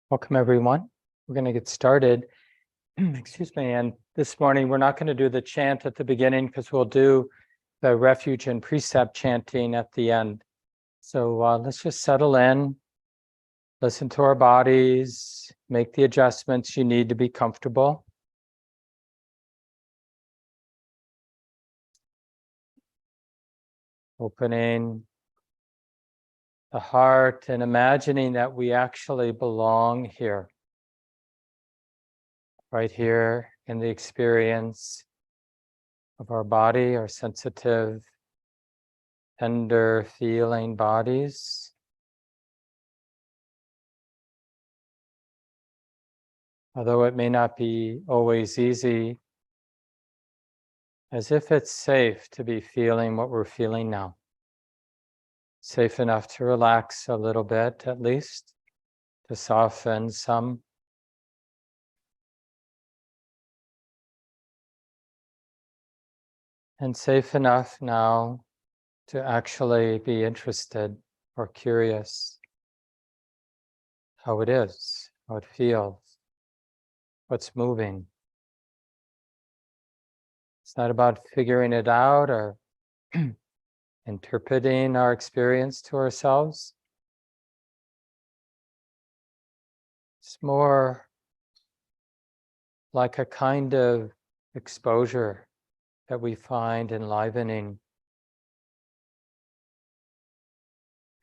Welcome, everyone. We're going to get started. Excuse me. And this morning, we're not going to do the chant at the beginning because we'll do the refuge and precept chanting at the end. So let's just settle in, listen to our bodies, make the adjustments you need to be comfortable. Opening the heart and imagining that we actually belong here. Right here in the experience of our body, our sensitive, tender feeling bodies. Although it may not be always easy, as if it's safe to be feeling what we're feeling now. Safe enough to relax a little bit, at least, to soften some. And safe enough now to actually be interested or curious how it is, how it feels, what's moving. It's not about figuring it out or interpreting our experience to ourselves. It's more like a kind of exposure that we find enlivening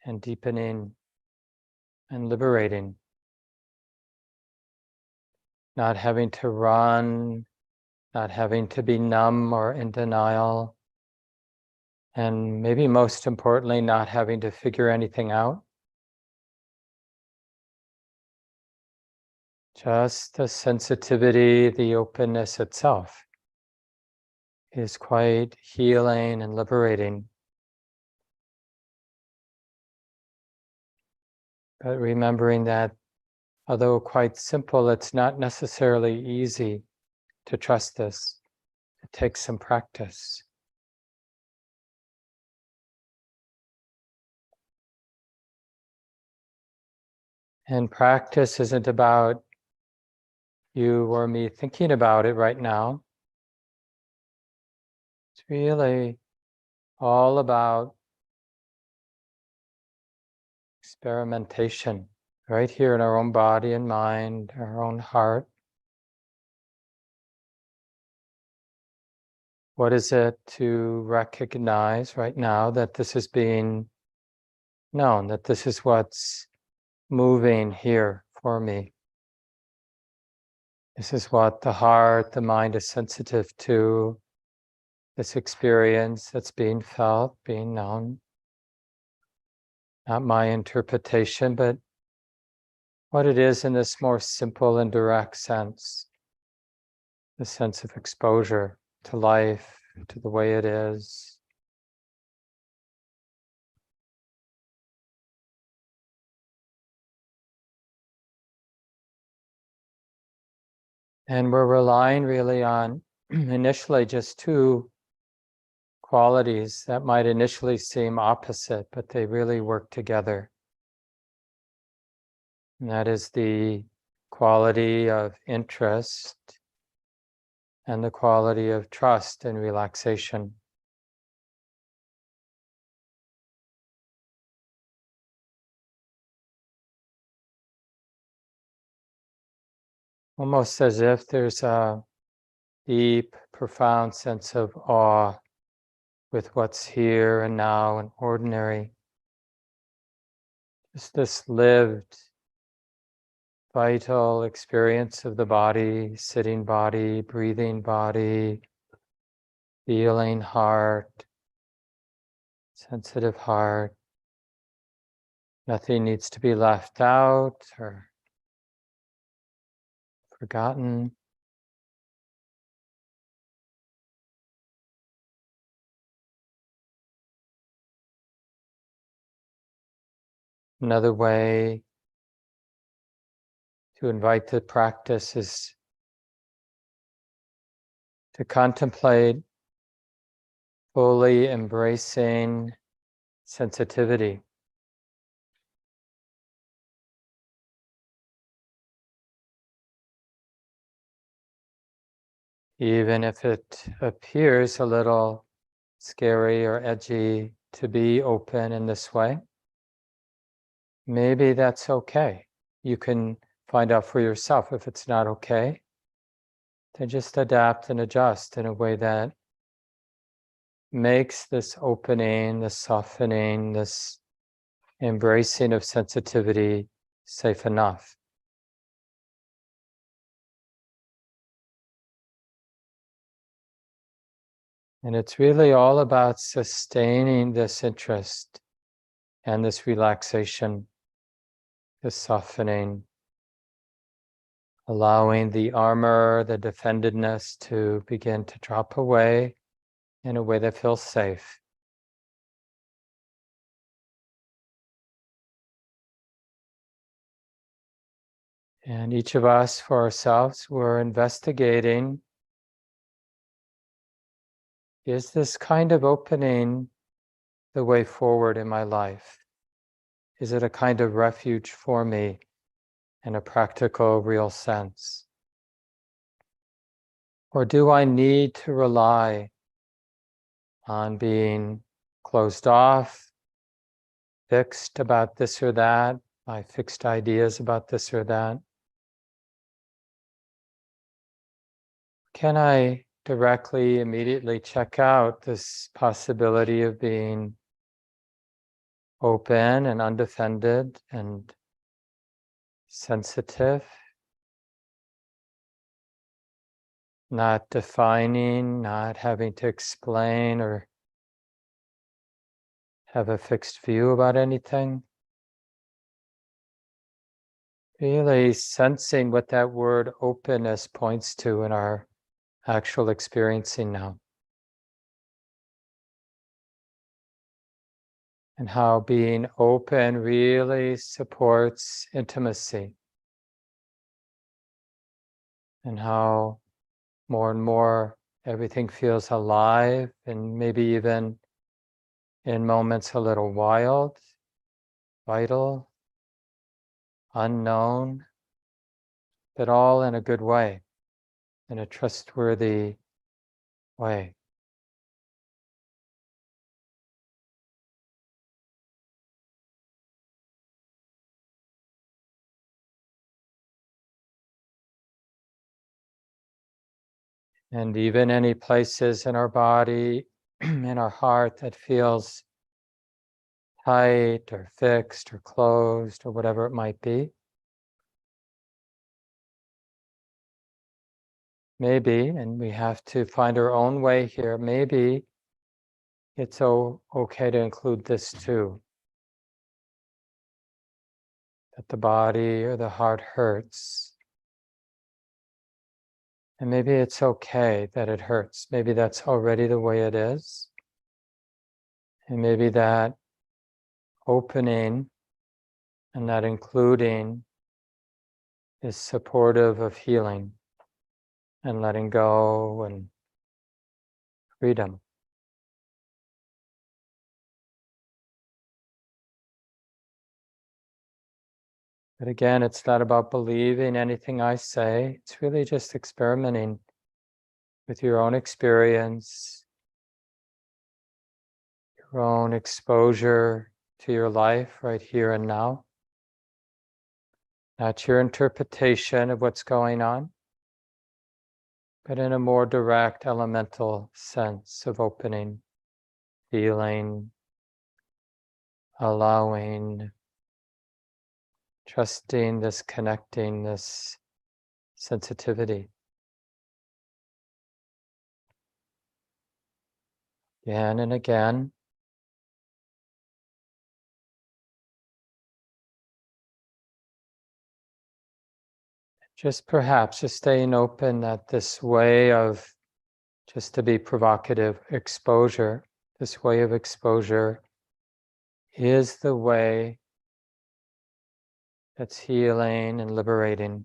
and deepening and liberating. Not having to run, not having to be numb or in denial, and maybe most importantly, not having to figure anything out. Just the sensitivity, the openness itself is quite healing and liberating. But remembering that, although quite simple, it's not necessarily easy to trust this. It takes some practice. And practice isn't about you or me thinking about it right now. It's really all about experimentation right here in our own body and mind, our own heart. What is it to recognize right now that this is being known, that this is what's moving here for me? This is what the heart, the mind is sensitive to, this experience that's being felt, being known. Not my interpretation, but what it is in this more simple and direct sense. The sense of exposure to life, to the way it is. And we're relying really on initially just two qualities that might initially seem opposite, but they really work together. And that is the quality of interest and the quality of trust and relaxation. Almost as if there's a deep, profound sense of awe with what's here and now and ordinary. Just this lived, vital experience of the body, sitting body, breathing body, feeling heart, sensitive heart. Nothing needs to be left out or forgotten. Another way to invite the practice is to contemplate fully embracing sensitivity. even if it appears a little scary or edgy to be open in this way. Maybe that's okay. You can find out for yourself if it's not okay. Then just adapt and adjust in a way that makes this opening, this softening, this embracing of sensitivity safe enough. And it's really all about sustaining this interest and this relaxation, this softening, allowing the armor, the defendedness to begin to drop away in a way that feels safe. And each of us, for ourselves, we're investigating, is this kind of opening the way forward in my life? Is it a kind of refuge for me in a practical, real sense? Or do I need to rely on being closed off, fixed about this or that, my fixed ideas about this or that? Can I directly, immediately check out this possibility of being open and undefended and sensitive, not defining, not having to explain or have a fixed view about anything? Really sensing what that word openness points to in our actual experiencing now. And how being open really supports intimacy. And how more and more everything feels alive and maybe even in moments a little wild, vital, unknown, but all in a good way, in a trustworthy way. And even any places in our body, in our heart that feels tight or fixed or closed or whatever it might be. Maybe, and we have to find our own way here, maybe it's okay to include this too. That the body or the heart hurts. And maybe it's okay that it hurts. Maybe that's already the way it is. And maybe that opening and that including is supportive of healing and letting go and freedom. But again, it's not about believing anything I say. It's really just experimenting with your own experience, your own exposure to your life right here and now. Not your interpretation of what's going on, but in a more direct, elemental sense of opening, feeling, allowing, trusting this connecting, this sensitivity. Again and again. Just perhaps just staying open that this way of, just to be provocative, exposure, this way of exposure is the way that's healing and liberating,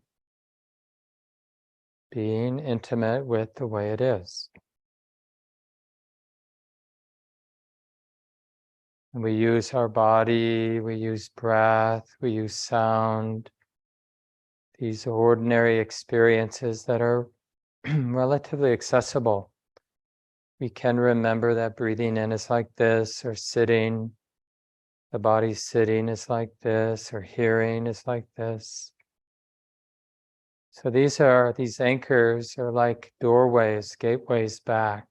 being intimate with the way it is. And we use our body, we use breath, we use sound, these ordinary experiences that are relatively accessible. We can remember that breathing in is like this, or sitting, the body sitting is like this, or hearing is like this. So these anchors are like doorways, gateways back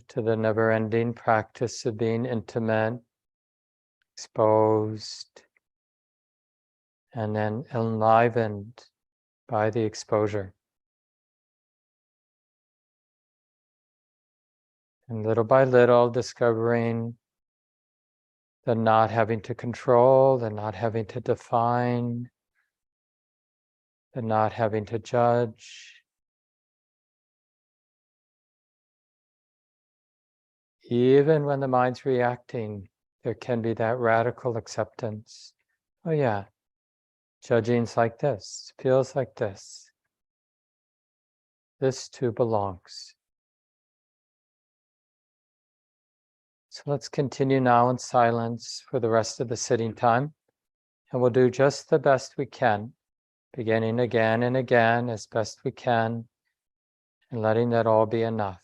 to the never-ending practice of being intimate, exposed, and then enlivened by the exposure. And little by little, discovering the not having to control, the not having to define, the not having to judge. Even when the mind's reacting, there can be that radical acceptance. Oh yeah, judging's like this, feels like this. This too belongs. So let's continue now in silence for the rest of the sitting time. And we'll do just the best we can, beginning again and again as best we can, and letting that all be enough.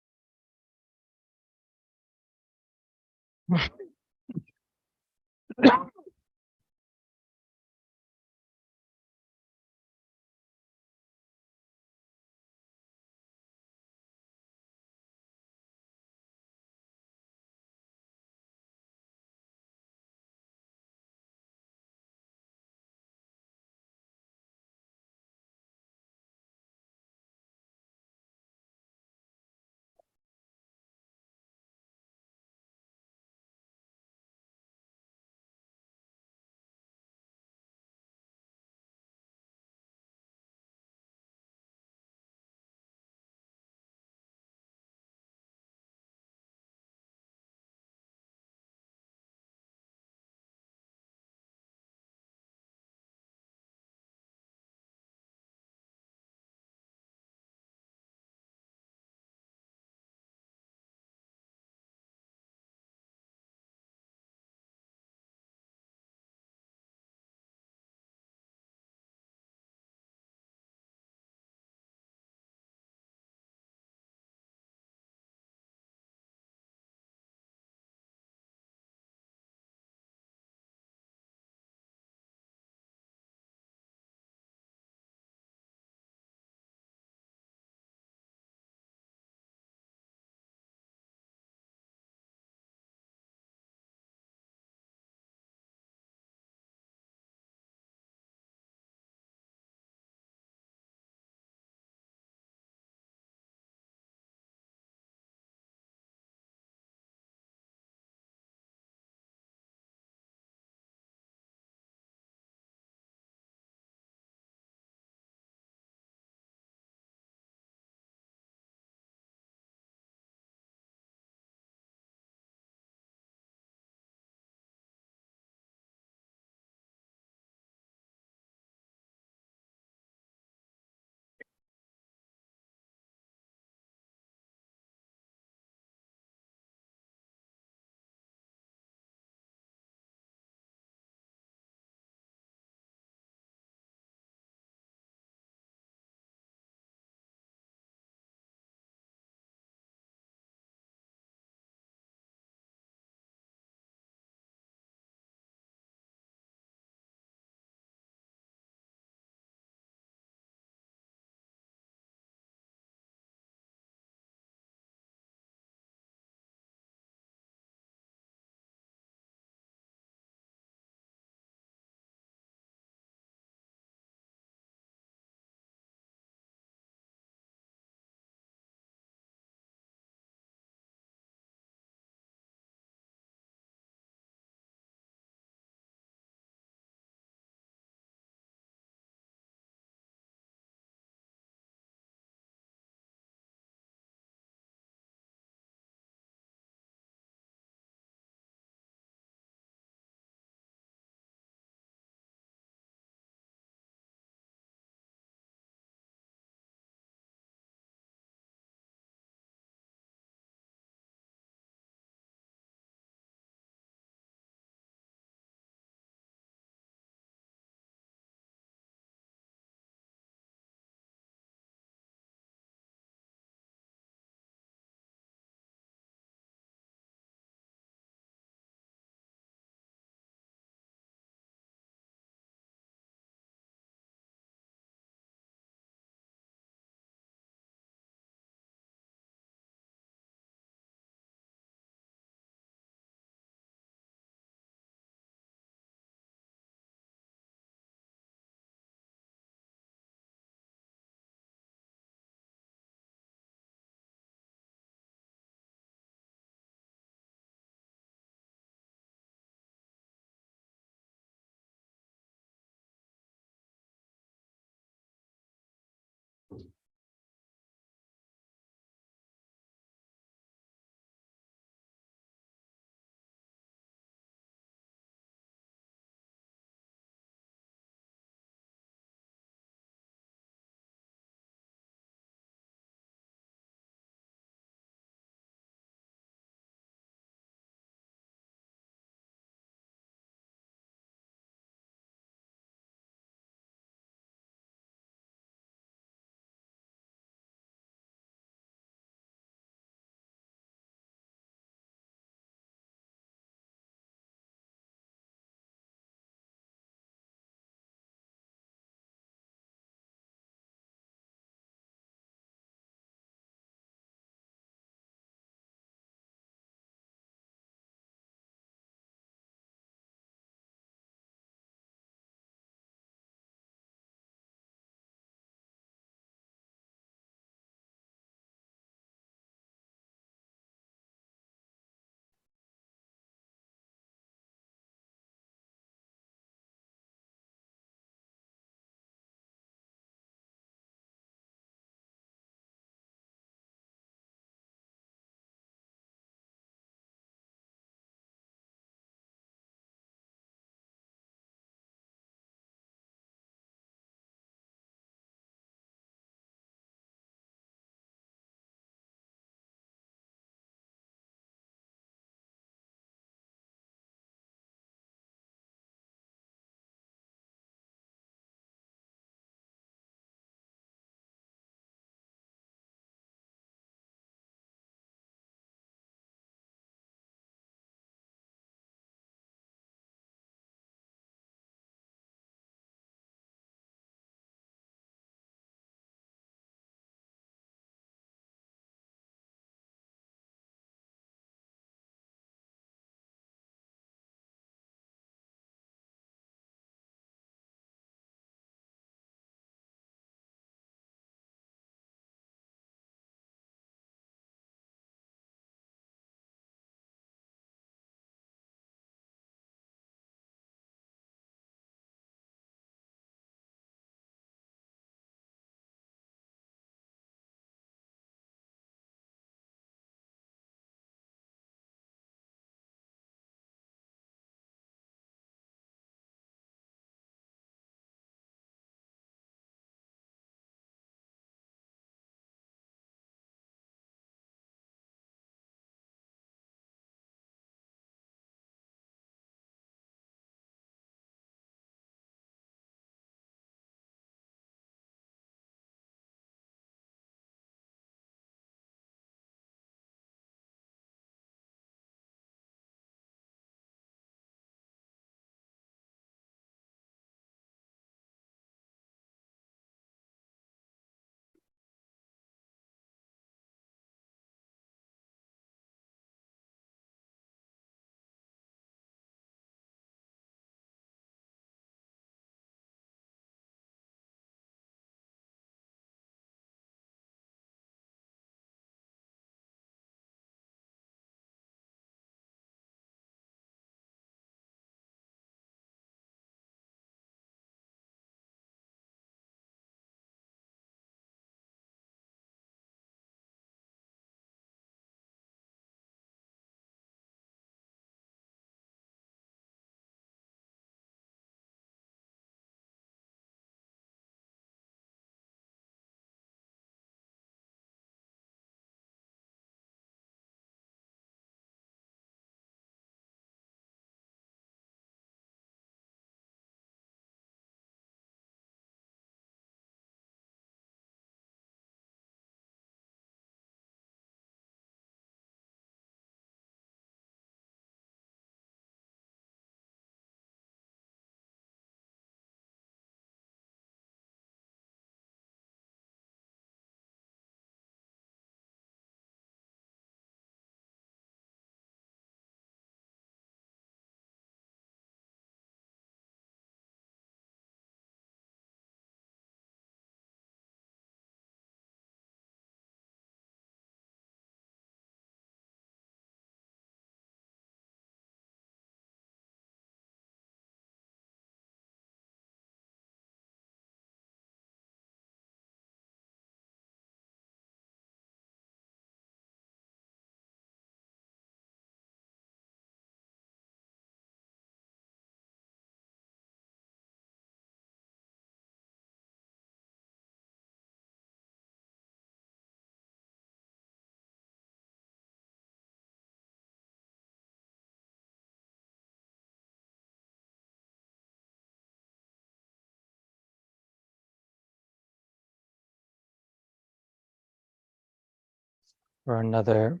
For another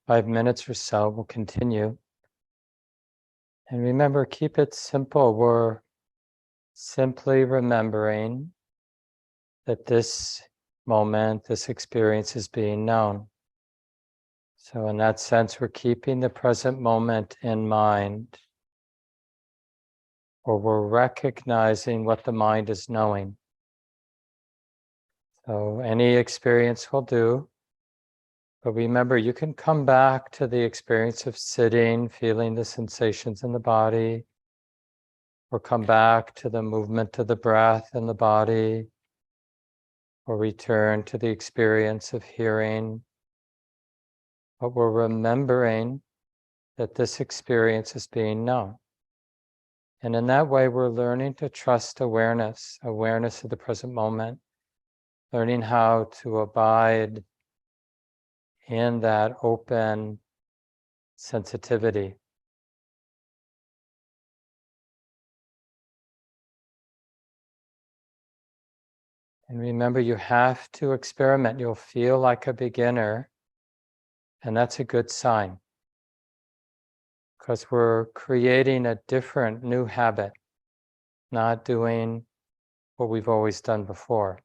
5 minutes or so, we'll continue. And remember, keep it simple. We're simply remembering that this moment, this experience is being known. So in that sense, we're keeping the present moment in mind, or we're recognizing what the mind is knowing. So any experience will do. But remember, you can come back to the experience of sitting, feeling the sensations in the body, or come back to the movement of the breath in the body, or return to the experience of hearing. But we're remembering that this experience is being known. And in that way, we're learning to trust awareness of the present moment, learning how to abide in that open sensitivity. And remember, you have to experiment. You'll feel like a beginner, and that's a good sign, because we're creating a different new habit, not doing what we've always done before.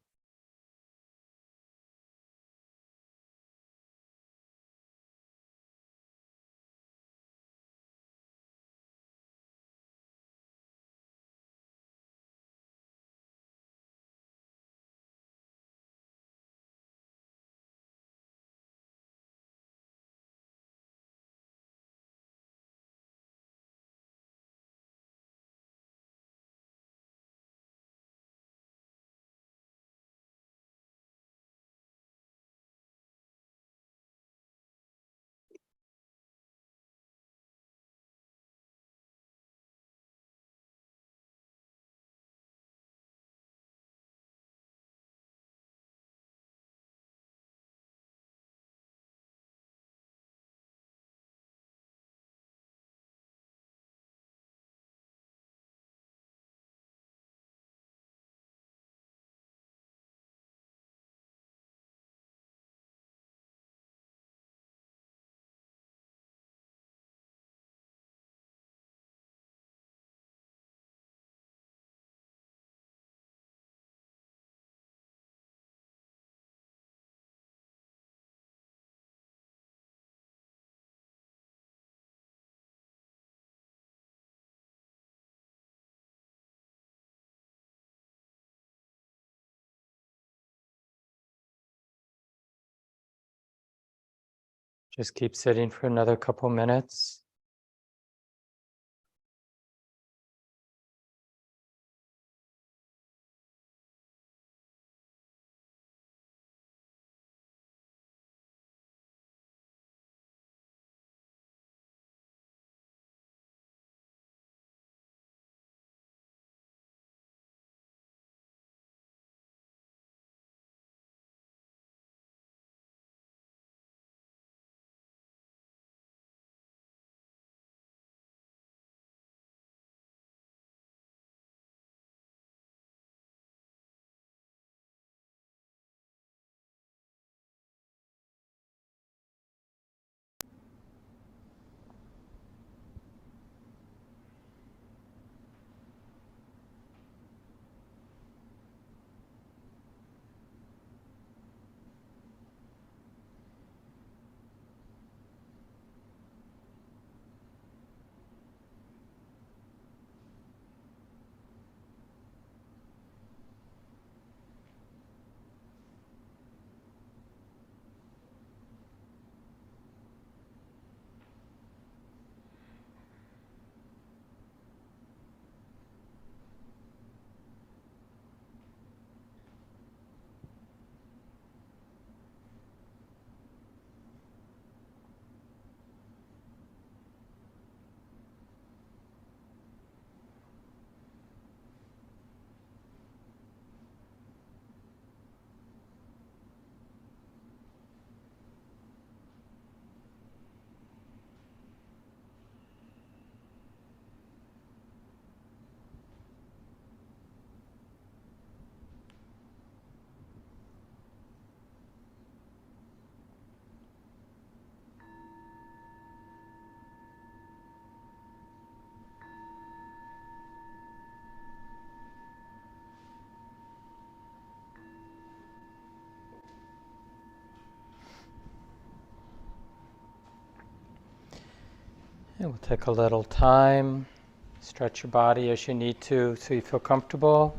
Just keep sitting for another couple minutes. And we'll take a little time, stretch your body as you need to so you feel comfortable.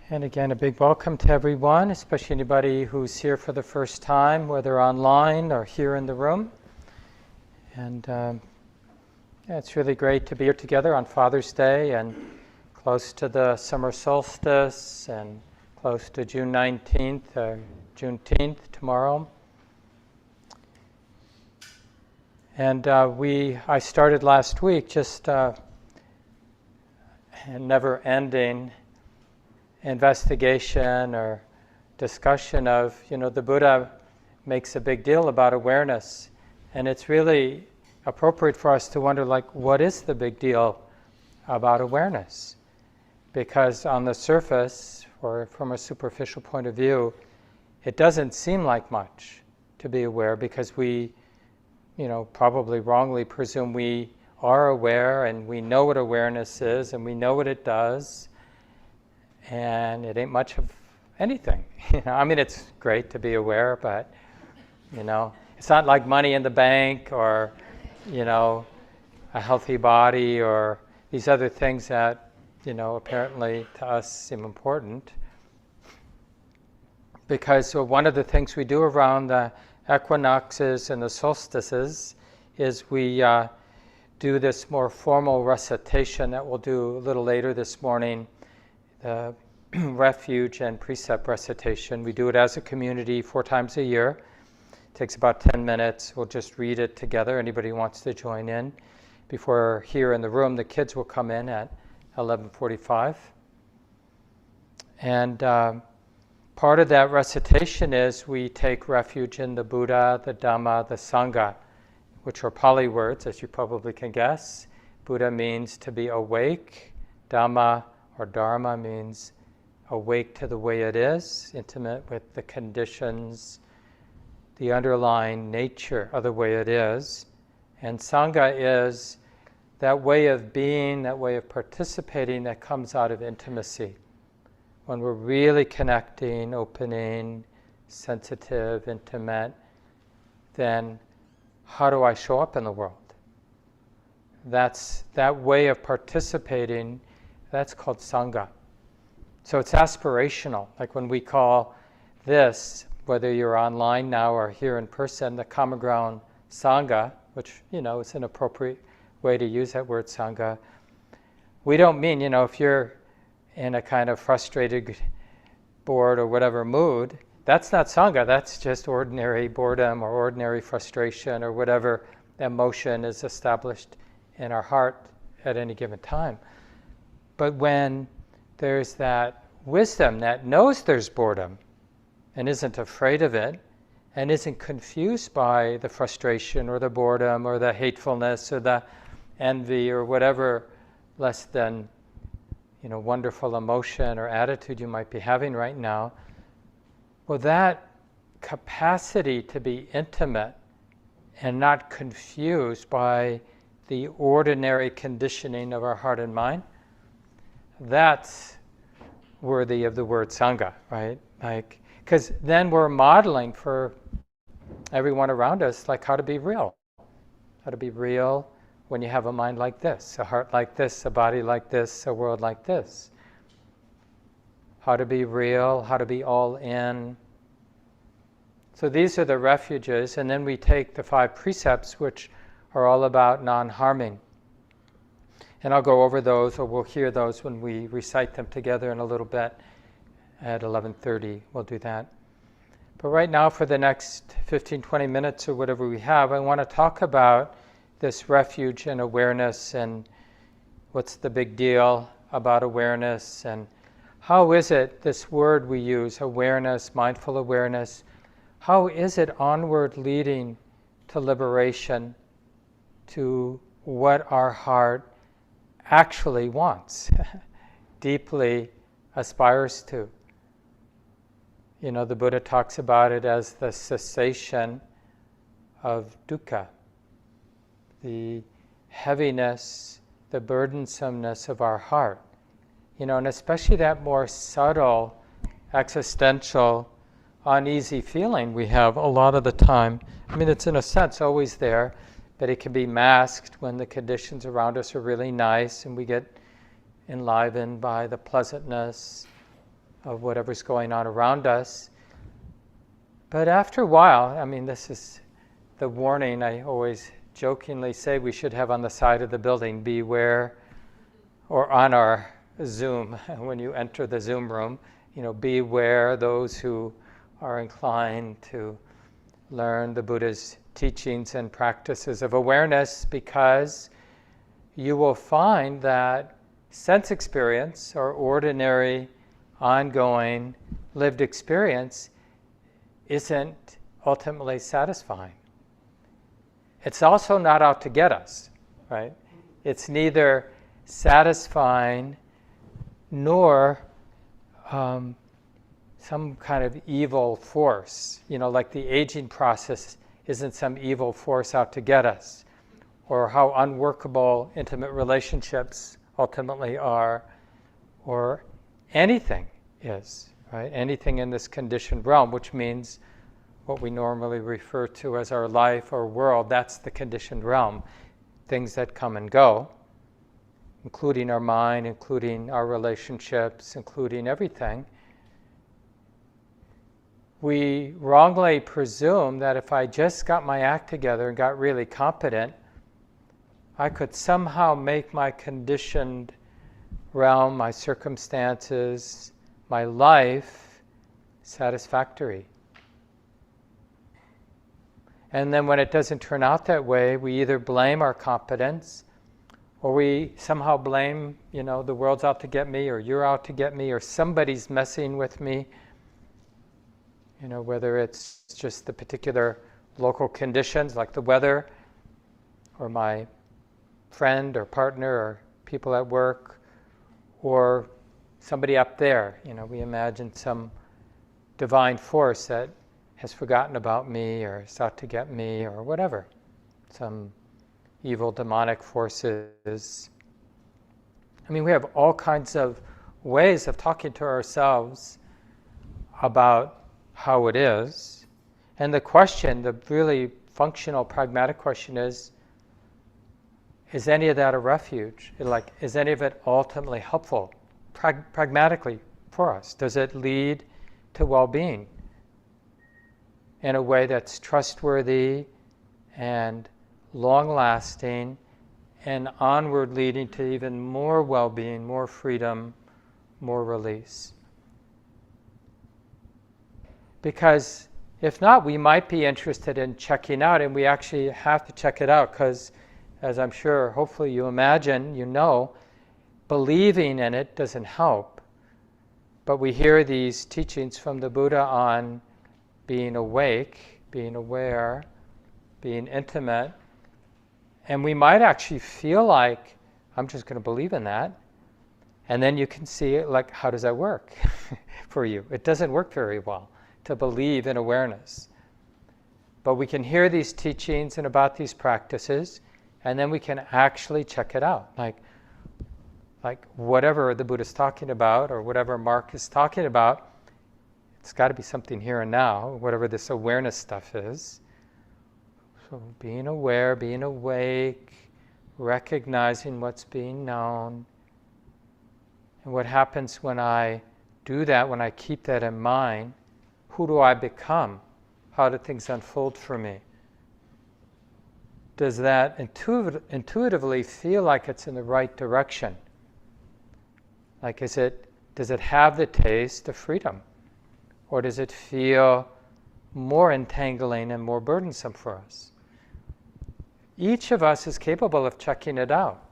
And again, a big welcome to everyone, especially anybody who's here for the first time, whether online or here in the room. And yeah, it's really great to be here together on Father's Day and close to the summer solstice and close to June 19th, Juneteenth tomorrow. And I started last week just a never-ending investigation or discussion of, the Buddha makes a big deal about awareness. And it's really appropriate for us to wonder, what is the big deal about awareness? Because on the surface, or from a superficial point of view, it doesn't seem like much to be aware because we, probably wrongly presume we are aware and we know what awareness is and we know what it does. And it ain't much of anything. It's great to be aware, but, it's not like money in the bank or, a healthy body or these other things that, apparently to us seem important. Because one of the things we do around the equinoxes and the solstices is we do this more formal recitation that we'll do a little later this morning, the refuge and precept recitation. We do it as a community 4 times a year. It takes about 10 minutes. We'll just read it together. Anybody who wants to join in. Before here in the room, the kids will come in at 11:45. And part of that recitation is we take refuge in the Buddha, the Dhamma, the Sangha, which are Pali words, as you probably can guess. Buddha means to be awake. Dhamma or Dharma means awake to the way it is, intimate with the conditions, the underlying nature of the way it is. And Sangha is that way of being, that way of participating that comes out of intimacy. When we're really connecting, opening, sensitive, intimate, then how do I show up in the world? That's that way of participating. That's called Sangha. So it's aspirational. Like when we call this, whether you're online now or here in person, the Common Ground Sangha, which, is an appropriate way to use that word Sangha. We don't mean, if you're in a kind of frustrated, bored, or whatever mood, that's not Sangha. That's just ordinary boredom or ordinary frustration or whatever emotion is established in our heart at any given time. But when there's that wisdom that knows there's boredom and isn't afraid of it and isn't confused by the frustration or the boredom or the hatefulness or the envy or whatever less than, wonderful emotion or attitude you might be having right now, well, that capacity to be intimate and not confused by the ordinary conditioning of our heart and mind, that's worthy of the word Sangha, right? Because then we're modeling for everyone around us, how to be real. How to be real when you have a mind like this, a heart like this, a body like this, a world like this. How to be real, how to be all in. So these are the refuges, and then we take the 5 precepts, which are all about non-harming. And I'll go over those, or we'll hear those when we recite them together in a little bit at 11:30. We'll do that. But right now, for the next 15, 20 minutes or whatever we have, I want to talk about this refuge and awareness and what's the big deal about awareness and how is it, this word we use, awareness, mindful awareness, how is it onward leading to liberation, to what our heart actually wants, deeply aspires to. The Buddha talks about it as the cessation of dukkha. the heaviness, the burdensomeness of our heart. And especially that more subtle, existential, uneasy feeling we have a lot of the time. It's in a sense always there, but it can be masked when the conditions around us are really nice and we get enlivened by the pleasantness of whatever's going on around us. But after a while, this is the warning I always jokingly say we should have on the side of the building: beware, or on our Zoom, when you enter the Zoom room, beware those who are inclined to learn the Buddha's teachings and practices of awareness, because you will find that sense experience, or ordinary, ongoing, lived experience, isn't ultimately satisfying. It's also not out to get us, right? It's neither satisfying nor some kind of evil force. Like the aging process isn't some evil force out to get us, or how unworkable intimate relationships ultimately are, or anything is, right? Anything in this conditioned realm, which means what we normally refer to as our life or world, that's the conditioned realm. Things that come and go, including our mind, including our relationships, including everything. We wrongly presume that if I just got my act together and got really competent, I could somehow make my conditioned realm, my circumstances, my life satisfactory. And then when it doesn't turn out that way, we either blame our competence, or we somehow blame, the world's out to get me, or you're out to get me, or somebody's messing with me. Whether it's just the particular local conditions, like the weather, or my friend or partner or people at work, or somebody up there. We imagine some divine force that has forgotten about me, or is out to get me, or whatever. Some evil demonic forces. We have all kinds of ways of talking to ourselves about how it is. And the question, the really functional, pragmatic question is any of that a refuge? Is any of it ultimately helpful, pragmatically for us? Does it lead to well-being in a way that's trustworthy and long-lasting and onward, leading to even more well-being, more freedom, more release? Because if not, we might be interested in checking out, and we actually have to check it out, because as I'm sure, hopefully you imagine, believing in it doesn't help. But we hear these teachings from the Buddha on being awake, being aware, being intimate, and we might actually feel like, I'm just going to believe in that. And then you can see it, how does that work for you? It doesn't work very well to believe in awareness. But we can hear these teachings and about these practices, and then we can actually check it out. Like whatever the Buddha's talking about, or whatever Mark is talking about, it's got to be something here and now, whatever this awareness stuff is. So being aware, being awake, recognizing what's being known. And what happens when I do that, when I keep that in mind, who do I become? How do things unfold for me? Does that intuitively feel like it's in the right direction? Does it have the taste of freedom? Or does it feel more entangling and more burdensome for us? Each of us is capable of checking it out.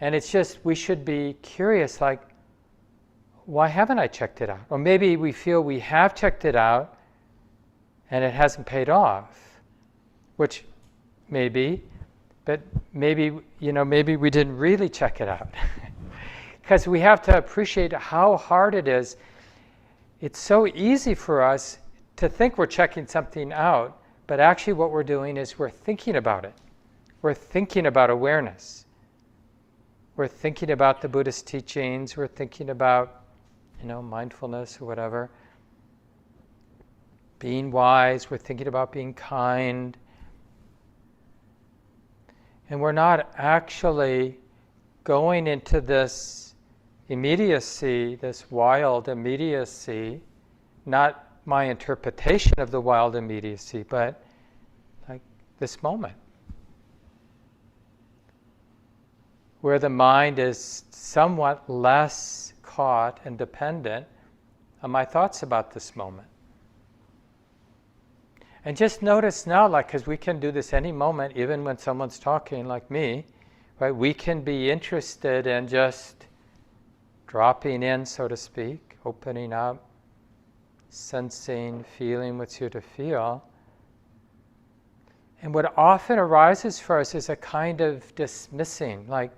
And it's just, we should be curious, why haven't I checked it out? Or maybe we feel we have checked it out and it hasn't paid off, which maybe, but maybe we didn't really check it out. Because we have to appreciate how hard it is. It's so easy for us to think we're checking something out, but actually what we're doing is we're thinking about it. we're thinking about awareness. We're thinking about the Buddhist teachings. We're thinking about, mindfulness or whatever. Being wise. We're thinking about being kind. And we're not actually going into this immediacy, this wild immediacy, not my interpretation of the wild immediacy, but like this moment, where the mind is somewhat less caught and dependent on my thoughts about this moment. And just notice now, because we can do this any moment, even when someone's talking like me, right? We can be interested in just dropping in, so to speak, opening up, sensing, feeling what's here to feel. And what often arises for us is a kind of dismissing, like,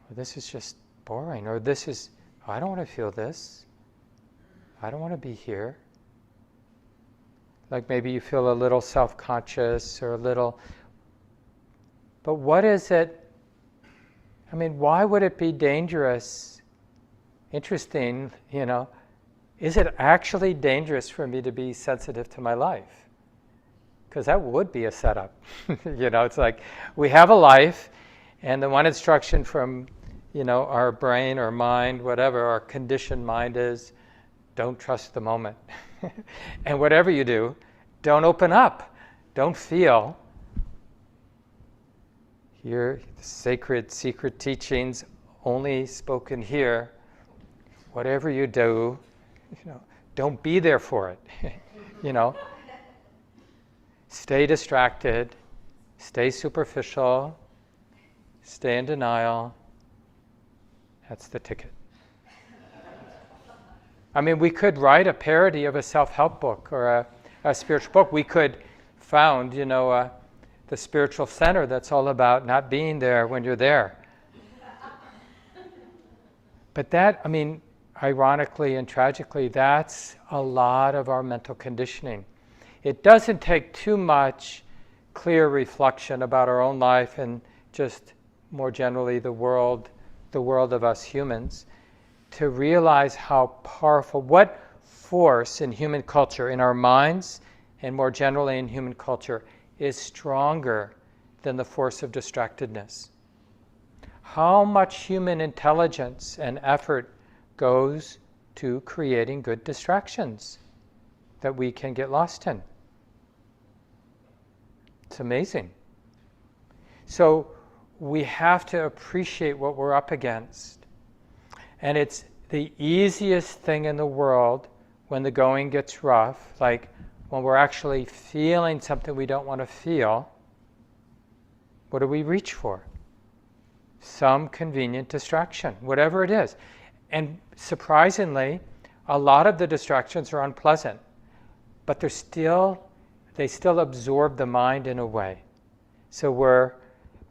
well, this is just boring, or I don't want to feel this. I don't want to be here. Like maybe you feel a little self-conscious or a little, but what is it? Why would it be dangerous? Interesting, is it actually dangerous for me to be sensitive to my life? Because that would be a setup. It's like we have a life, and the one instruction from, our brain or mind, whatever, our conditioned mind is, don't trust the moment. And whatever you do, don't open up, don't feel. Here, the sacred, secret teachings only spoken here. Whatever you do, don't be there for it. Stay distracted, stay superficial, stay in denial. That's the ticket. We could write a parody of a self-help book or a spiritual book. We could found, the spiritual center that's all about not being there when you're there. But that, ironically and tragically, that's a lot of our mental conditioning. It doesn't take too much clear reflection about our own life and just more generally the world of us humans, to realize how powerful, what force in human culture, in our minds, and more generally in human culture, is stronger than the force of distractedness. How much human intelligence and effort goes to creating good distractions that we can get lost in. It's amazing. So we have to appreciate what we're up against. And it's the easiest thing in the world when the going gets rough, like when we're actually feeling something we don't want to feel. What do we reach for? Some convenient distraction, whatever it is. And surprisingly, a lot of the distractions are unpleasant, but they still absorb the mind in a way. So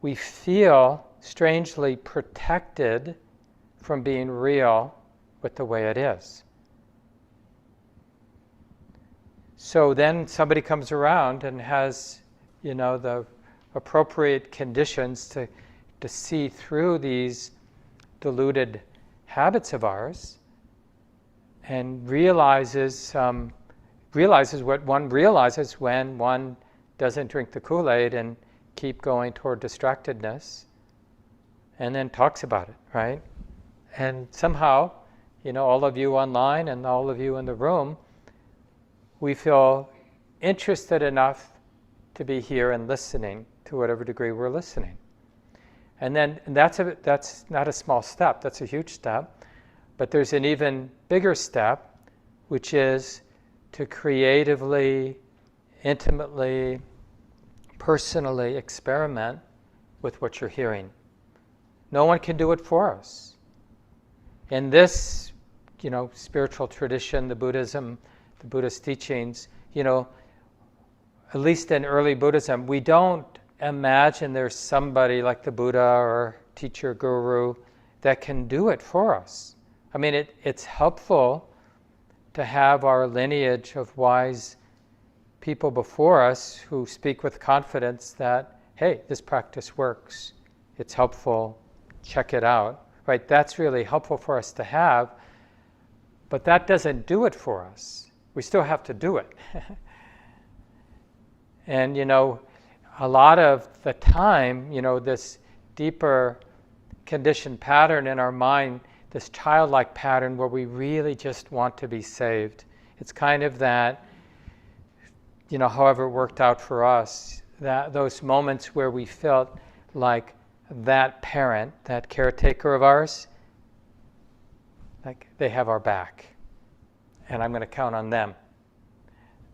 we feel strangely protected from being real with the way it is. So then somebody comes around and has, the appropriate conditions to see through these deluded habits of ours, and realizes what one realizes when one doesn't drink the Kool-Aid and keep going toward distractedness, and then talks about it, right? And somehow, all of you online and all of you in the room, we feel interested enough to be here and listening to whatever degree we're listening. And that's not a small step, that's a huge step. But there's an even bigger step, which is to creatively, intimately, personally experiment with what you're hearing. No one can do it for us. In this, spiritual tradition, the Buddhism, the Buddhist teachings, at least in early Buddhism, we don't imagine there's somebody like the Buddha or teacher, guru, that can do it for us. It's helpful to have our lineage of wise people before us who speak with confidence that, hey, this practice works, it's helpful, check it out, right? That's really helpful for us to have, but that doesn't do it for us. We still have to do it. And, a lot of the time, this deeper conditioned pattern in our mind, this childlike pattern where we really just want to be saved. It's kind of that, however it worked out for us, that those moments where we felt like that parent, that caretaker of ours, like they have our back, and I'm going to count on them.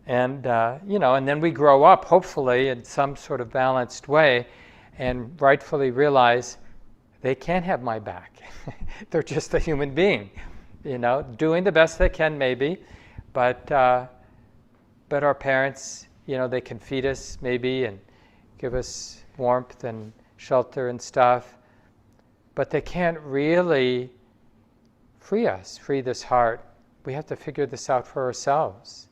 And, and then we grow up, hopefully, in some sort of balanced way, and rightfully realize they can't have my back. They're just a human being, doing the best they can maybe, but our parents, they can feed us maybe and give us warmth and shelter and stuff, but they can't really free this heart. We have to figure this out for ourselves.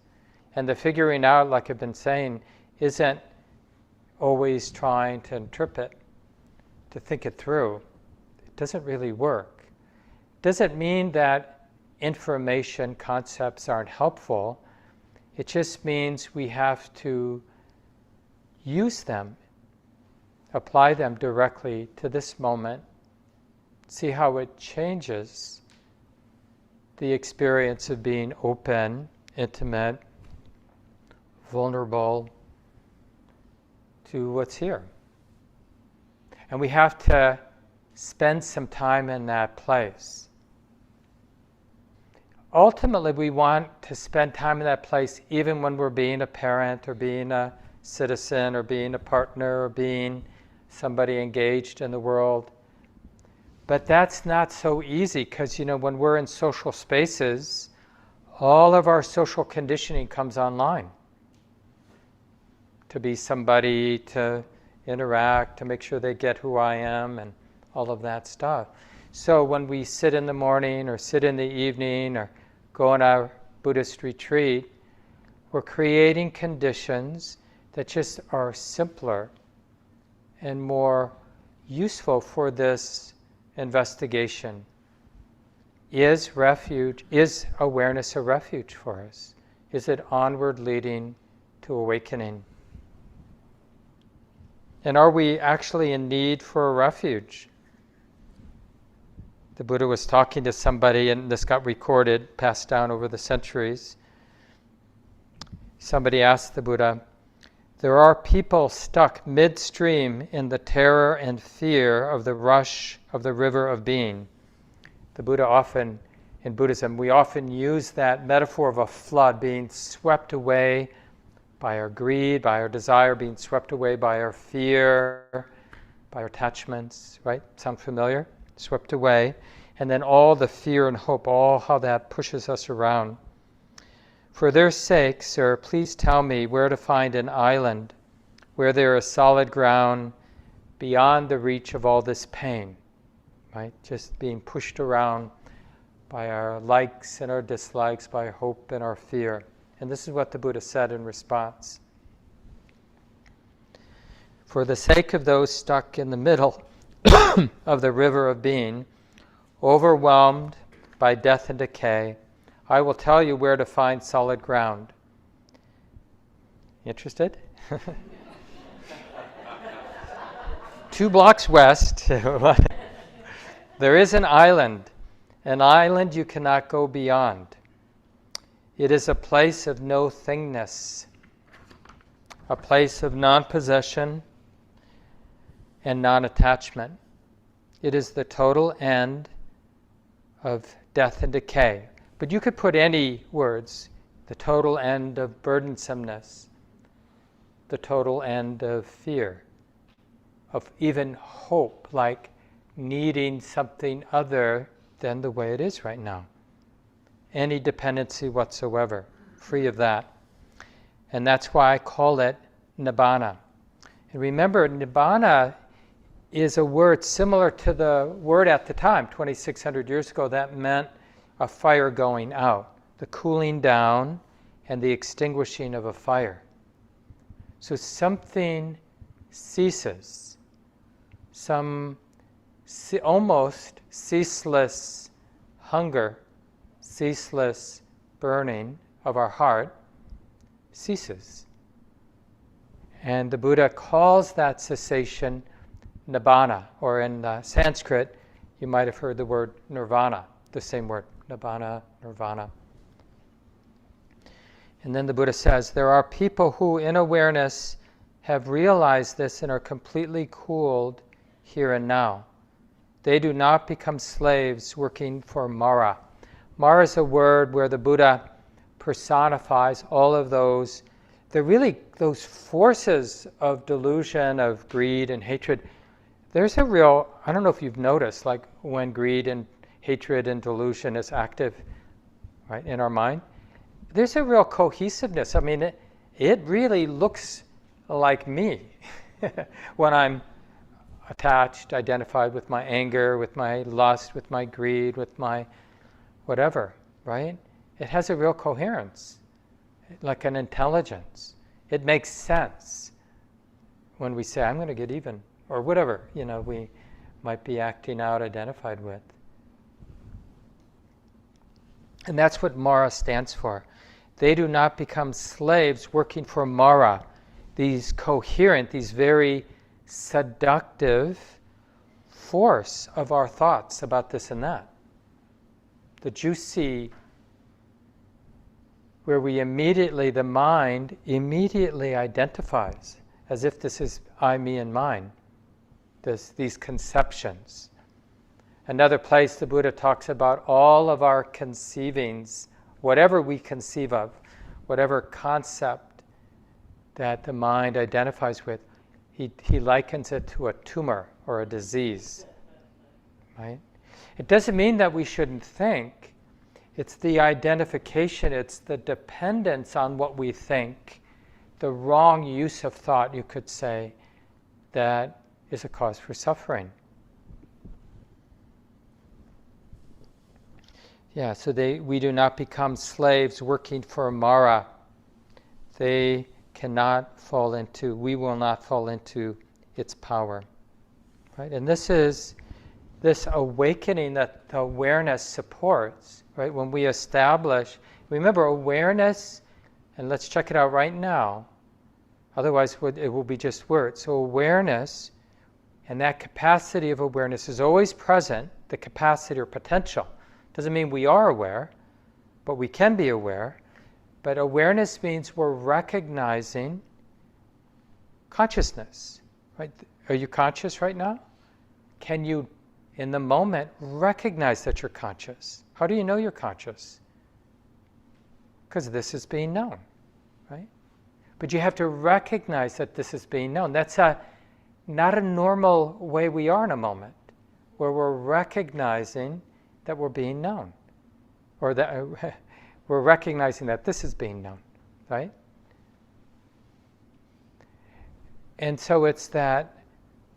And the figuring out, like I've been saying, isn't always trying to interpret, to think it through. It doesn't really work. It doesn't mean that information concepts aren't helpful. It just means we have to use them, apply them directly to this moment, see how it changes the experience of being open, intimate, vulnerable to what's here. And we have to spend some time in that place. Ultimately, we want to spend time in that place even when we're being a parent or being a citizen or being a partner or being somebody engaged in the world. But that's not so easy because, when we're in social spaces, all of our social conditioning comes online. To be somebody, to interact, to make sure they get who I am, and all of that stuff. So when we sit in the morning or sit in the evening or go on our Buddhist retreat, we're creating conditions that just are simpler and more useful for this investigation. Is awareness a refuge for us? Is it onward leading to awakening? And are we actually in need for a refuge? The Buddha was talking to somebody, and this got recorded, passed down over the centuries. Somebody asked the Buddha, there are people stuck midstream in the terror and fear of the rush of the river of being. The Buddha often, in Buddhism, we often use that metaphor of a flood being swept away by our greed, by our desire, being swept away by our fear, by our attachments, right? Sound familiar? Swept away. And then all the fear and hope, all how that pushes us around. For their sake, sir, please tell me where to find an island where there is solid ground beyond the reach of all this pain, right? Just being pushed around by our likes and our dislikes, by our hope and our fear. And this is what the Buddha said in response. For the sake of those stuck in the middle of the river of being, overwhelmed by death and decay, I will tell you where to find solid ground. Interested? 2 blocks west, there is an island you cannot go beyond. It is a place of no thingness, a place of non-possession and non-attachment. It is the total end of death and decay. But you could put any words, the total end of burdensomeness, the total end of fear, of even hope, like needing something other than the way it is right now. Any dependency whatsoever, free of that. And that's why I call it nibbana. And remember, nibbana is a word similar to the word at the time, 2,600 years ago, that meant a fire going out, the cooling down and the extinguishing of a fire. So something ceases. Some almost ceaseless hunger, ceaseless burning of our heart ceases. And the Buddha calls that cessation nibbana, or in Sanskrit, you might have heard the word nirvana, the same word, nibbana, nirvana. And then the Buddha says, there are people who in awareness have realized this and are completely cooled here and now. They do not become slaves working for Mara. Mara is a word where the Buddha personifies all of those, they're really those forces of delusion, of greed and hatred. There's a real, I don't know if you've noticed, like when greed and hatred and delusion is active, right, in our mind, there's a real cohesiveness. I mean, it really looks like me when I'm attached, identified with my anger, with my lust, with my greed, with my whatever, right? It has a real coherence, like an intelligence. It makes sense when we say, I'm going to get even, or whatever, we might be acting out, identified with. And that's what Mara stands for. They do not become slaves working for Mara, these coherent, these very seductive force of our thoughts about this and that. The juicy, where we the mind immediately identifies as if this is I, me, and mine, these conceptions. Another place the Buddha talks about all of our conceivings, whatever we conceive of, whatever concept that the mind identifies with, he likens it to a tumor or a disease, right? It doesn't mean that we shouldn't think. It's the identification, it's the dependence on what we think, the wrong use of thought, you could say, that is a cause for suffering. Yeah, so we do not become slaves working for Mara. We will not fall into its power. Right? And this is this awakening that the awareness supports, right? When we establish, remember awareness, and let's check it out right now, otherwise it will be just words. So awareness, and that capacity of awareness is always present, the capacity or potential. Doesn't mean we are aware, but we can be aware. But awareness means we're recognizing consciousness, right? Are you conscious right now? Can you, in the moment, recognize that you're conscious? How do you know you're conscious? Because this is being known, right? But you have to recognize that this is being known. That's not a normal way we are in a moment, where we're recognizing that we're being known, or that we're recognizing that this is being known, right? And so it's that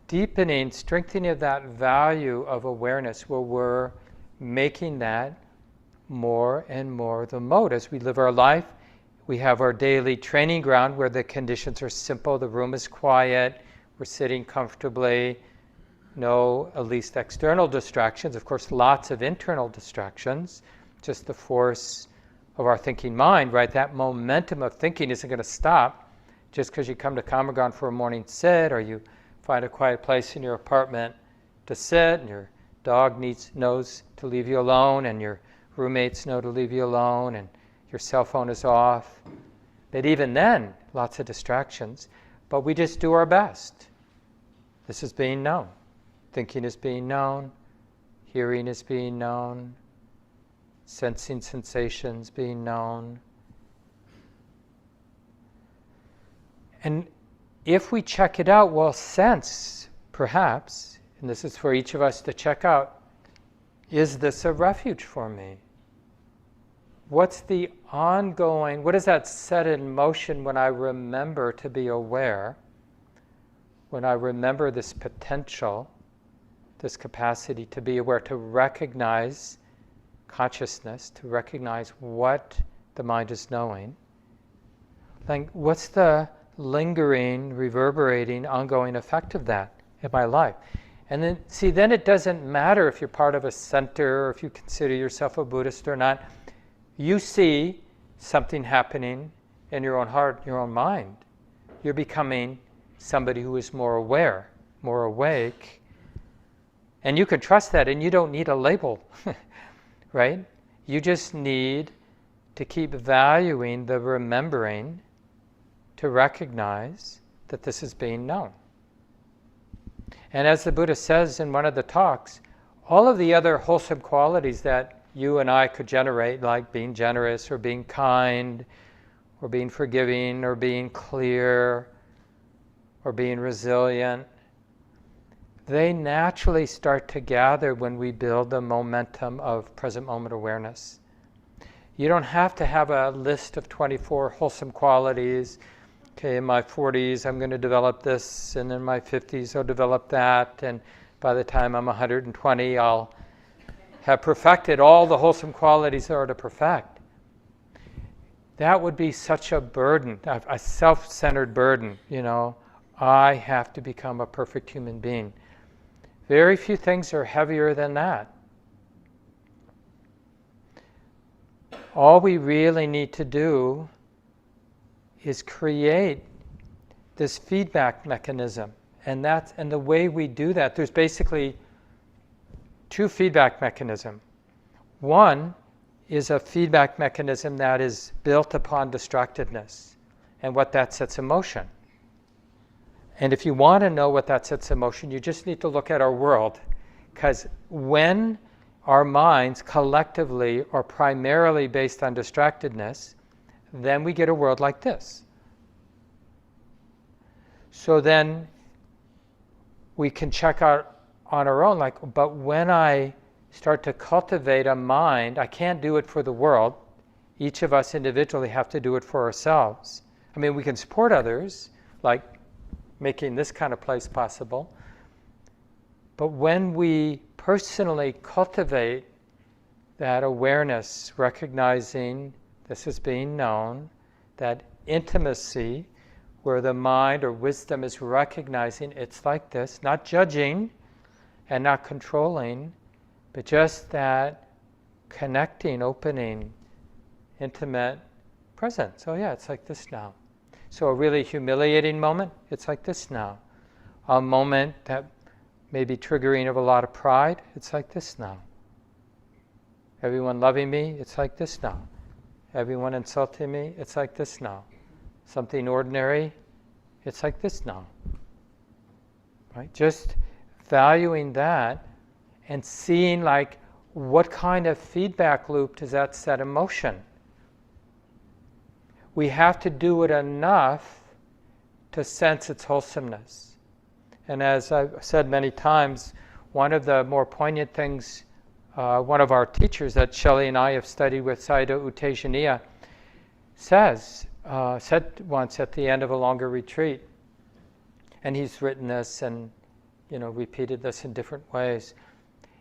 deepening, strengthening of that value of awareness where we're making that more and more the mode. As we live our life, we have our daily training ground where the conditions are simple, the room is quiet, we're sitting comfortably, no, at least external distractions. Of course, lots of internal distractions, just the force of our thinking mind, right? That momentum of thinking isn't going to stop just because you come to Kamagon for a morning sit, or you find a quiet place in your apartment to sit, and your dog knows to leave you alone, and your roommates know to leave you alone, and your cell phone is off. But even then, lots of distractions. But we just do our best. This is being known. Thinking is being known. Hearing is being known. Sensing sensations being known. And if we check it out, we'll sense, perhaps, and this is for each of us to check out, is this a refuge for me? What's the ongoing, what does that set in motion when I remember to be aware, when I remember this potential, this capacity to be aware, to recognize consciousness, to recognize what the mind is knowing? Like, what's the lingering, reverberating, ongoing effect of that in my life. And then, see, then it doesn't matter if you're part of a center or if you consider yourself a Buddhist or not. You see something happening in your own heart, your own mind. You're becoming somebody who is more aware, more awake. And you can trust that, and you don't need a label, right? You just need to keep valuing the remembering to recognize that this is being known. And as the Buddha says in one of the talks, all of the other wholesome qualities that you and I could generate, like being generous or being kind or being forgiving or being clear or being resilient, they naturally start to gather when we build the momentum of present moment awareness. You don't have to have a list of 24 wholesome qualities. Okay, in my 40s I'm going to develop this, and in my 50s I'll develop that, and by the time I'm 120 I'll have perfected all the wholesome qualities there are to perfect. That would be such a burden, a self-centered burden, you know. I have to become a perfect human being. Very few things are heavier than that. All we really need to do is create this feedback mechanism. And the way we do that, there's basically two feedback mechanisms. One is a feedback mechanism that is built upon distractedness and what that sets in motion. And if you want to know what that sets in motion, you just need to look at our world. Because when our minds collectively are primarily based on distractedness, then we get a world like this. So then we can check out on our own, like, but when I start to cultivate a mind, I can't do it for the world. Each of us individually have to do it for ourselves. I mean, we can support others, like making this kind of place possible. But when we personally cultivate that awareness, recognizing this is being known, that intimacy where the mind or wisdom is recognizing it's like this, not judging and not controlling, but just that connecting, opening, intimate presence. Oh yeah, it's like this now. So a really humiliating moment, it's like this now. A moment that may be triggering of a lot of pride, it's like this now. Everyone loving me, it's like this now. Everyone insulting me, it's like this now. Something ordinary, it's like this now. Right? Just valuing that and seeing, like, what kind of feedback loop does that set in motion? We have to do it enough to sense its wholesomeness. And as I've said many times, one of the more poignant things, one of our teachers that Shelley and I have studied with, Sayadaw U Tejaniya, said once at the end of a longer retreat, and he's written this and repeated this in different ways.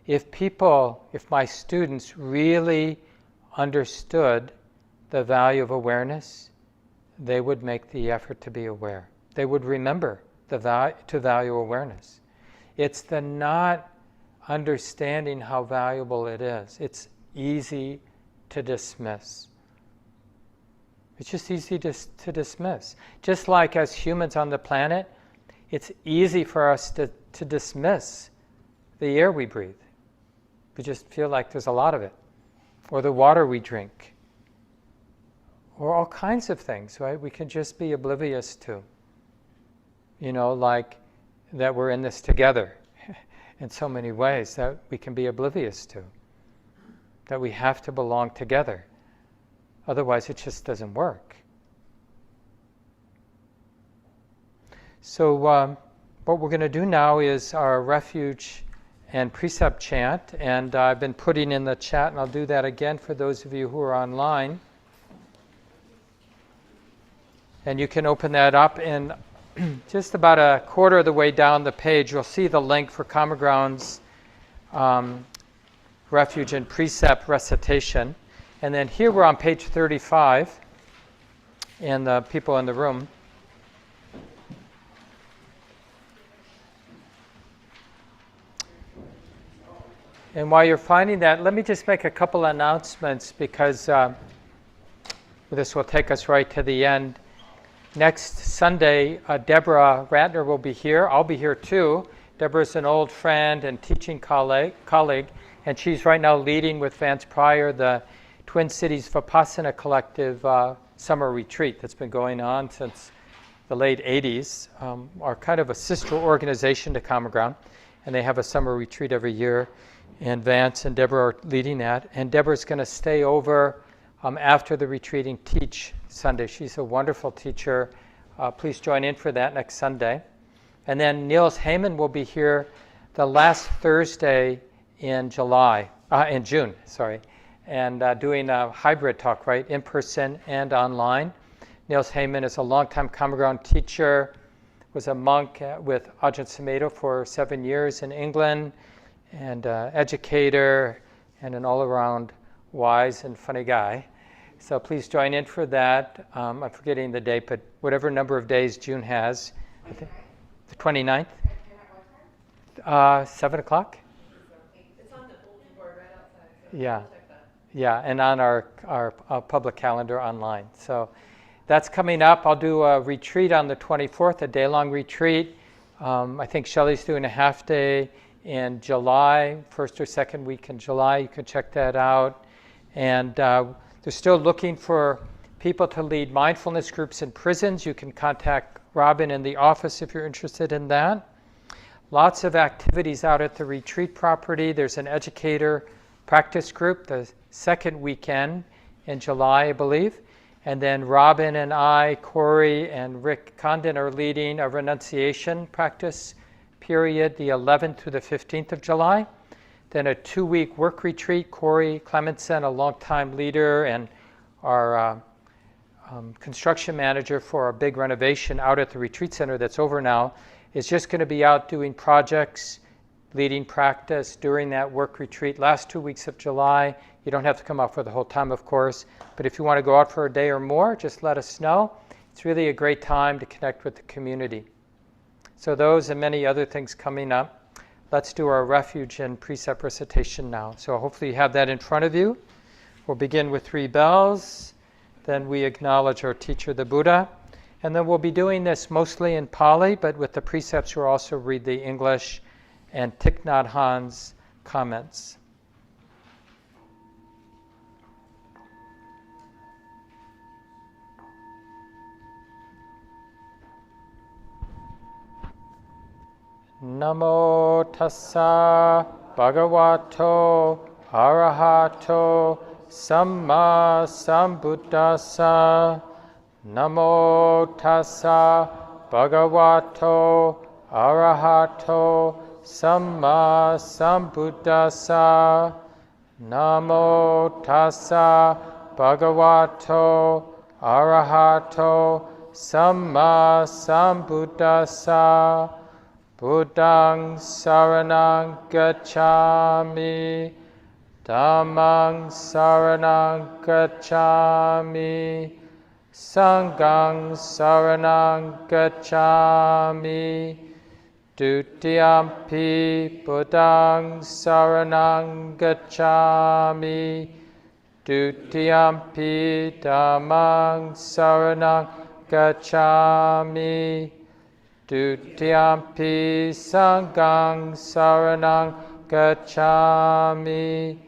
If my students really understood the value of awareness, they would make the effort to be aware. They would remember to value awareness. It's the not understanding how valuable it is. It's easy to dismiss. It's just easy to dismiss. Just like as humans on the planet, it's easy for us to dismiss the air we breathe. We just feel like there's a lot of it. Or the water we drink. Or all kinds of things, right? We can just be oblivious to. Like that we're in this together in so many ways that we can be oblivious to. That we have to belong together. Otherwise, it just doesn't work. So what we're going to do now is our refuge and precept chant. And I've been putting in the chat, and I'll do that again for those of you who are online. And you can open that up, and just about a quarter of the way down the page, you'll see the link for Common Ground's Refuge and Precept recitation. And then here we're on page 35, and the people in the room. And while you're finding that, let me just make a couple announcements because this will take us right to the end. Next Sunday, Deborah Ratner will be here. I'll be here too. Deborah's an old friend and teaching colleague, and she's right now leading with Vance Pryor the Twin Cities Vipassana Collective summer retreat that's been going on since the late 80s, are kind of a sister organization to Common Ground, and they have a summer retreat every year, and Vance and Deborah are leading that, and Deborah's going to stay over after the retreat and teach Sunday. She's a wonderful teacher. Please join in for that next Sunday. And then Niels Heyman will be here the last Thursday in June, and doing a hybrid talk, right, in person and online. Niels Heyman is a longtime Common Ground teacher, was a monk with Ajahn Sumedho for 7 years in England, and educator, and an all-around wise and funny guy. So please join in for that. I'm forgetting the date, but whatever number of days June has. I think the 29th? 7 o'clock? It's on the bulletin board right outside. So Yeah. check that. Yeah, and on our public calendar online. So that's coming up. I'll do a retreat on the 24th, a day-long retreat. I think Shelley's doing a half day in July, first or second week in July. You can check that out. And they're still looking for people to lead mindfulness groups in prisons. You can contact Robin in the office if you're interested in that. Lots of activities out at the retreat property. There's an educator practice group the second weekend in July, I believe. And then Robin and I, Corey and Rick Condon are leading a renunciation practice period the 11th through the 15th of July. Then a 2-week work retreat. Corey Clementson, a longtime leader and our construction manager for a big renovation out at the retreat center that's over now, is just going to be out doing projects, leading practice during that work retreat last 2 weeks of July. You don't have to come out for the whole time, of course, but if you want to go out for a day or more, just let us know. It's really a great time to connect with the community. So those and many other things coming up. Let's do our refuge and precept recitation now. So hopefully you have that in front of you. We'll begin with 3 bells. Then we acknowledge our teacher, the Buddha. And then we'll be doing this mostly in Pali, but with the precepts we'll also read the English and Thich Nhat Hanh's comments. Namo tassa bhagavato arahato samma sambuddhassa. Namo tassa bhagavato arahato samma sambuddhassa. Namo tassa bhagavato arahato samma sambuddhassa. Buddhaṃ saranang gacchami, Dhammang saranang gacchami, Sanghang saranang gacchami, Dutiyampi Buddhaṃ saranang gacchami, Dutiyampi Dhammang saranang gacchami, Dutiyampi Sanghang saranang gacchami,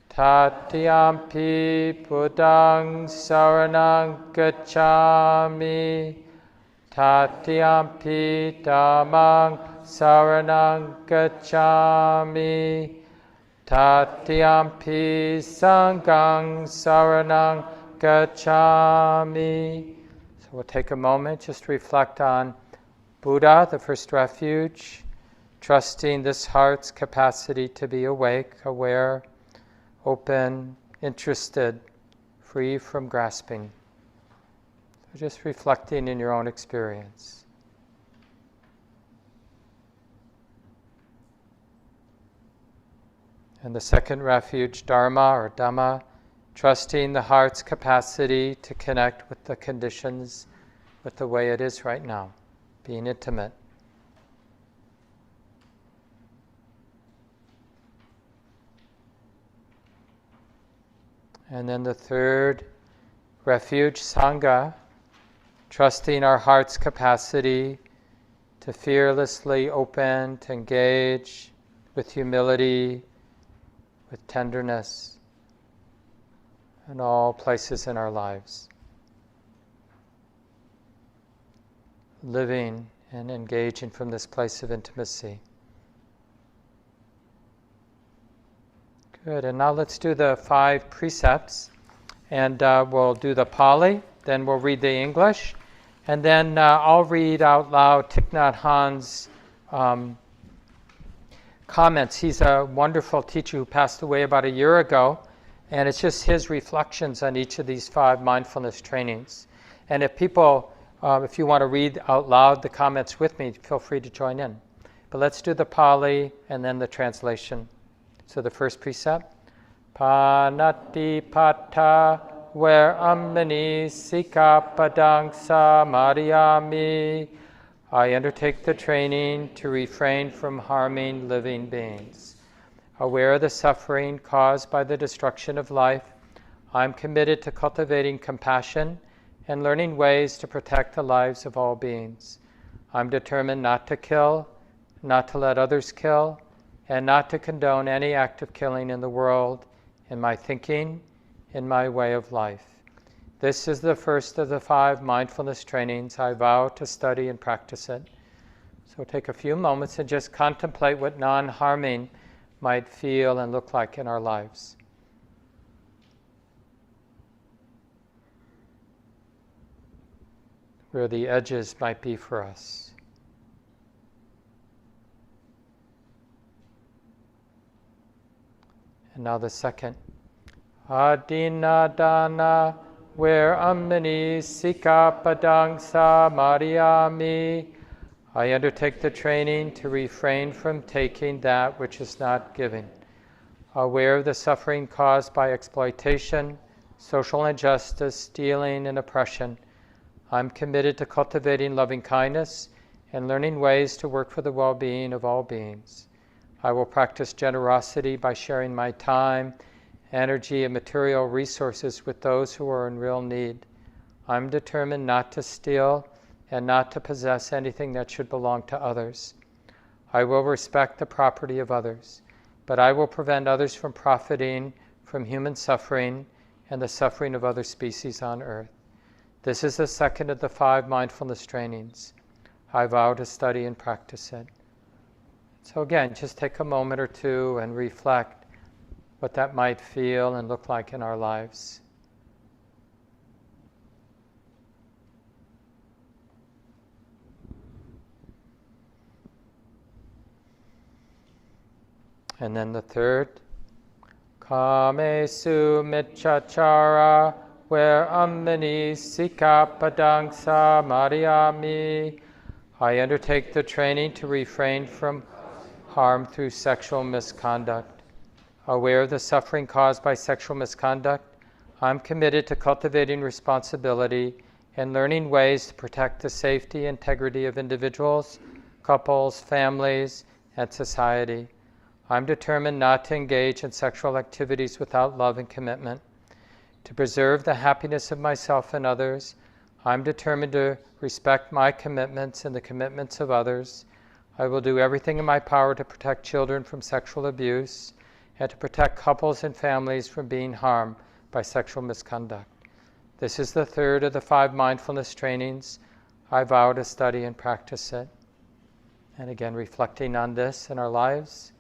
Tatiyampi Buddhaṃ saranang gacchami, Tatiyampi Dhammang saranang gacchami, Tatiyampi Sanghang saranang gacchami. So we'll take a moment just to reflect on Buddha, the first refuge, trusting this heart's capacity to be awake, aware, open, interested, free from grasping. So just reflecting in your own experience. And the second refuge, Dharma or Dhamma, trusting the heart's capacity to connect with the conditions, with the way it is right now. Being intimate. And then the third refuge, Sangha, trusting our heart's capacity to fearlessly open, to engage with humility, with tenderness in all places in our lives. Living and engaging from this place of intimacy. Good, and now let's do the 5 precepts. And we'll do the Pali, then we'll read the English, and then I'll read out loud Thich Nhat Hanh's comments. He's a wonderful teacher who passed away about a year ago, and it's just his reflections on each of these 5 mindfulness trainings. And if people, if you want to read out loud the comments with me, feel free to join in. But let's do the Pali and then the translation. So the first precept, Panatipata where ammani sikapadang samadhiyami. I undertake the training to refrain from harming living beings. Aware of the suffering caused by the destruction of life, I'm committed to cultivating compassion and learning ways to protect the lives of all beings. I'm determined not to kill, not to let others kill, and not to condone any act of killing in the world, in my thinking, in my way of life. This is the first of the 5 mindfulness trainings. I vow to study and practice it. So take a few moments and just contemplate what non-harming might feel and look like in our lives. Where the edges might be for us. And now the second. Adinadana, where ammani sikapadang samadhiyami. I undertake the training to refrain from taking that which is not given. Aware of the suffering caused by exploitation, social injustice, stealing, and oppression, I'm committed to cultivating loving kindness and learning ways to work for the well-being of all beings. I will practice generosity by sharing my time, energy, and material resources with those who are in real need. I'm determined not to steal and not to possess anything that should belong to others. I will respect the property of others, but I will prevent others from profiting from human suffering and the suffering of other species on earth. This is the second of the 5 mindfulness trainings. I vow to study and practice it. So again, just take a moment or two and reflect what that might feel and look like in our lives. And then the third, Kamesu Michachara, where ammani sikapadang samadhiyami. I undertake the training to refrain from harm through sexual misconduct. Aware of the suffering caused by sexual misconduct, I'm committed to cultivating responsibility and learning ways to protect the safety and integrity of individuals, couples, families, and society. I'm determined not to engage in sexual activities without love and commitment. To preserve the happiness of myself and others, I'm determined to respect my commitments and the commitments of others. I will do everything in my power to protect children from sexual abuse and to protect couples and families from being harmed by sexual misconduct. This is the third of the 5 mindfulness trainings. I vow to study and practice it. And again, reflecting on this in our lives.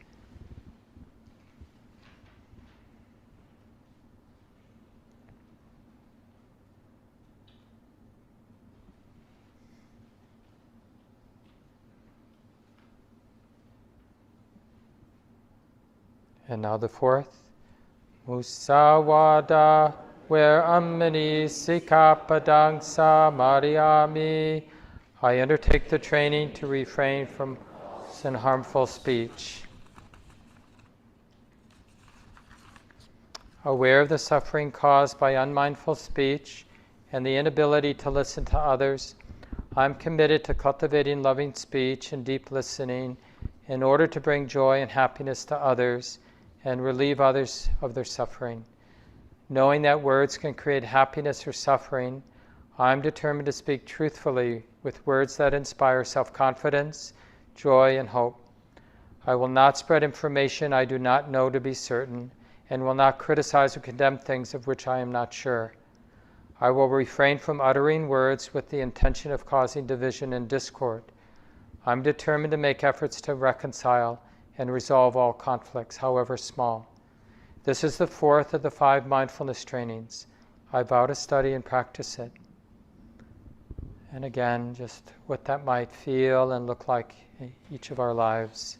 And now the fourth, Musawada, where ammani sikapadang samadhiyami. I undertake the training to refrain from harmful speech. Aware of the suffering caused by unmindful speech and the inability to listen to others, I'm committed to cultivating loving speech and deep listening in order to bring joy and happiness to others and relieve others of their suffering. Knowing that words can create happiness or suffering, I'm determined to speak truthfully with words that inspire self-confidence, joy, and hope. I will not spread information I do not know to be certain, and will not criticize or condemn things of which I am not sure. I will refrain from uttering words with the intention of causing division and discord. I'm determined to make efforts to reconcile and resolve all conflicts, however small. This is the fourth of the 5 mindfulness trainings. I vow to study and practice it. And again, just what that might feel and look like in each of our lives.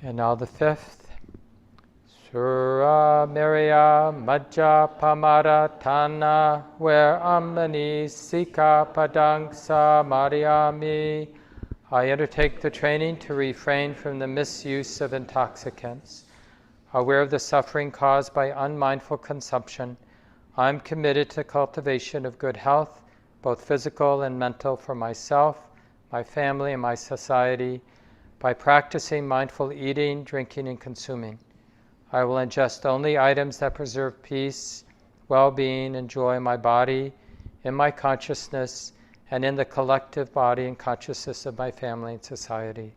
And now the 5th. Sura Meriya Majja Pamara Tana Where Amani Sika Padang Mariami. I undertake the training to refrain from the misuse of intoxicants. Aware of the suffering caused by unmindful consumption, I'm committed to cultivation of good health, both physical and mental, for myself, my family, and my society, by practicing mindful eating, drinking, and consuming. I will ingest only items that preserve peace, well-being, and joy in my body, in my consciousness, and in the collective body and consciousness of my family and society.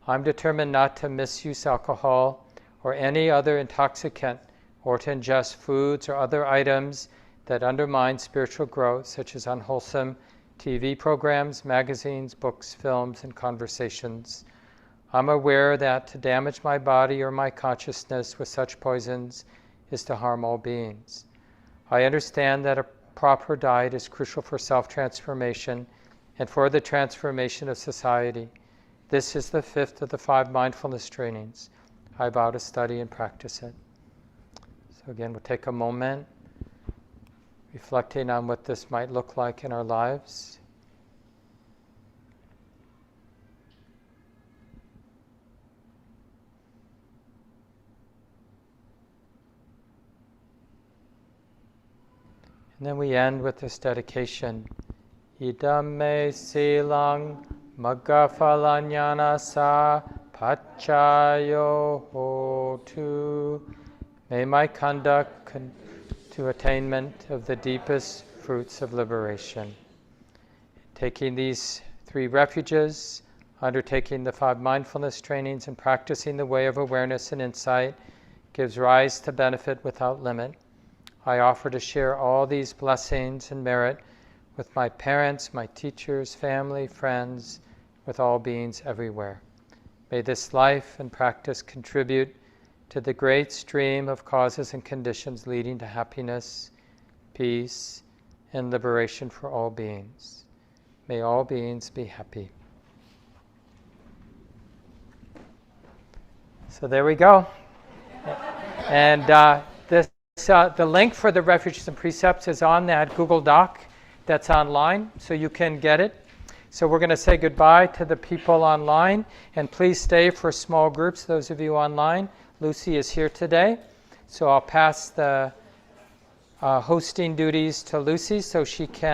I'm determined not to misuse alcohol or any other intoxicant, or to ingest foods or other items that undermine spiritual growth, such as unwholesome TV programs, magazines, books, films, and conversations. I'm aware that to damage my body or my consciousness with such poisons is to harm all beings. I understand that a proper diet is crucial for self-transformation and for the transformation of society. This is the 5th of the 5 mindfulness trainings. I vow to study and practice it. So again, we'll take a moment reflecting on what this might look like in our lives. And then we end with this dedication. Idam me silang magafalanyana sa pachayo hotu. May my conduct to attainment of the deepest fruits of liberation. Taking these 3 refuges, undertaking the 5 mindfulness trainings, and practicing the way of awareness and insight gives rise to benefit without limit. I offer to share all these blessings and merit with my parents, my teachers, family, friends, with all beings everywhere. May this life and practice contribute to the great stream of causes and conditions leading to happiness, peace, and liberation for all beings. May all beings be happy. So there we go. And the link for the Refuges and Precepts is on that Google Doc that's online, so you can get it. So we're going to say goodbye to the people online, and please stay for small groups, those of you online. Lucy is here today, so I'll pass the hosting duties to Lucy so she can